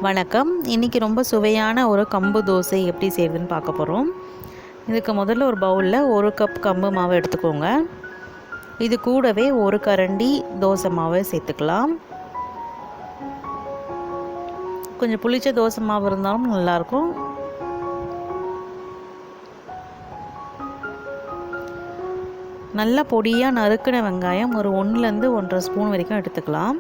வணக்கம். இன்றைக்கி ரொம்ப சுவையான ஒரு கம்பு தோசை எப்படி செய்கிறதுன்னு பார்க்க போகிறோம். இதுக்கு முதல்ல ஒரு பவுலில் 1 கப் கம்பு மாவு எடுத்துக்கோங்க. இது கூடவே 1 கரண்டி தோசை மாவை சேர்த்துக்கலாம். கொஞ்சம் புளிச்ச தோசை மாவு இருந்தாலும் நல்லாயிருக்கும். நல்லா பொடியாக நறுக்கின வெங்காயம் ஒரு 1லேருந்து 1.5 ஸ்பூன் வரைக்கும் எடுத்துக்கலாம்.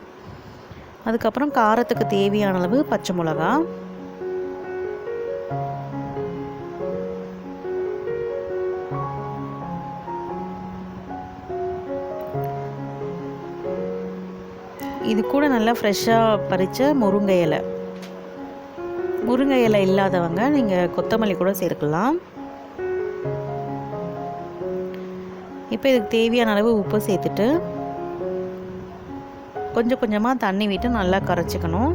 அதுக்கப்புறம் காரத்துக்கு தேவையான அளவு பச்சை மிளகா, இது கூட நல்லா ஃப்ரெஷ்ஷாக பறித்த முருங்கை இலை இல்லாதவங்க நீங்கள் கொத்தமல்லி கூட சேர்க்கலாம். இப்போ இதுக்கு தேவையான அளவு உப்பு சேர்த்துட்டு கொஞ்சம் கொஞ்சமாக தண்ணி விட்டு நல்லா கரைச்சிக்கணும்.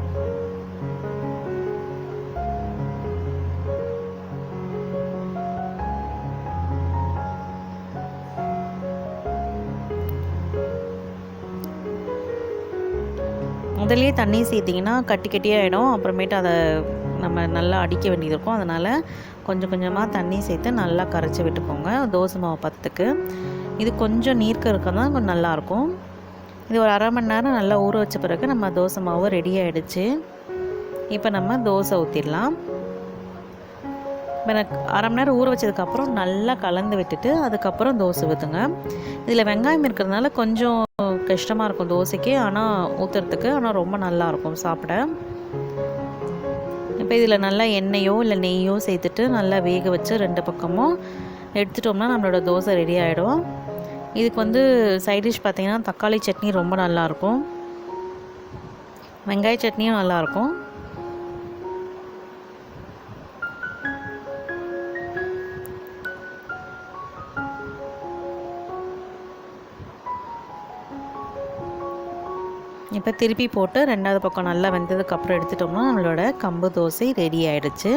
முதல்லையே தண்ணி சேர்த்திங்கன்னா கட்டி கட்டியாகிடும். அப்புறமேட்டு அதை நம்ம நல்லா அடிக்க வேண்டியது இருக்கும். அதனால் கொஞ்சம் கொஞ்சமாக தண்ணி சேர்த்து நல்லா கரைச்சி விட்டுக்கோங்க. தோசை மாவு பத்துக்கு இது கொஞ்சம் நீர்க்க இருக்க தான் கொஞ்சம் நல்லாயிருக்கும். இது ஒரு அரை மணி நேரம் நல்லா ஊற வச்ச பிறகு நம்ம தோசை மாவு ரெடி ஆகிடுச்சு. இப்போ நம்ம தோசை ஊற்றிடலாம். இப்போ அரை மணி நேரம் ஊற வச்சதுக்கப்புறம் நல்லா கலந்து விட்டுட்டு அதுக்கப்புறம் தோசை ஊற்றுங்க. இதில் வெங்காயம் இருக்கிறதுனால கொஞ்சம் கஷ்டமாக இருக்கும் தோசைக்கு, ஆனால் ஊற்றுறதுக்கு ஆனால் ரொம்ப நல்லாயிருக்கும் சாப்பிட. இப்போ இதில் நல்லா எண்ணெயோ இல்லை நெய்யோ சேர்த்துட்டு நல்லா வேக வச்சு 2 பக்கமும் எடுத்துட்டோம்னா நம்மளோட தோசை ரெடி ஆகிடும். இதுக்கு சைட் டிஷ் பார்த்திங்கன்னா தக்காளி சட்னி ரொம்ப நல்லாயிருக்கும், வெங்காய சட்னியும் நல்லாயிருக்கும். இப்போ திருப்பி போட்டு 2வது பக்கம் நல்லா வெந்ததுக்கப்புறம் எடுத்துட்டோம்னா நம்மளோட கம்பு தோசை ரெடி ஆகிடுச்சு.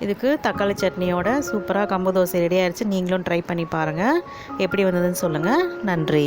இதுக்கு தக்காளி சட்னியோட சூப்பராக கம்பு தோசை ரெடி ஆகிடுச்சு. நீங்களும் ட்ரை பண்ணி பாருங்கள். எப்படி வந்ததுன்னு சொல்லுங்கள். நன்றி.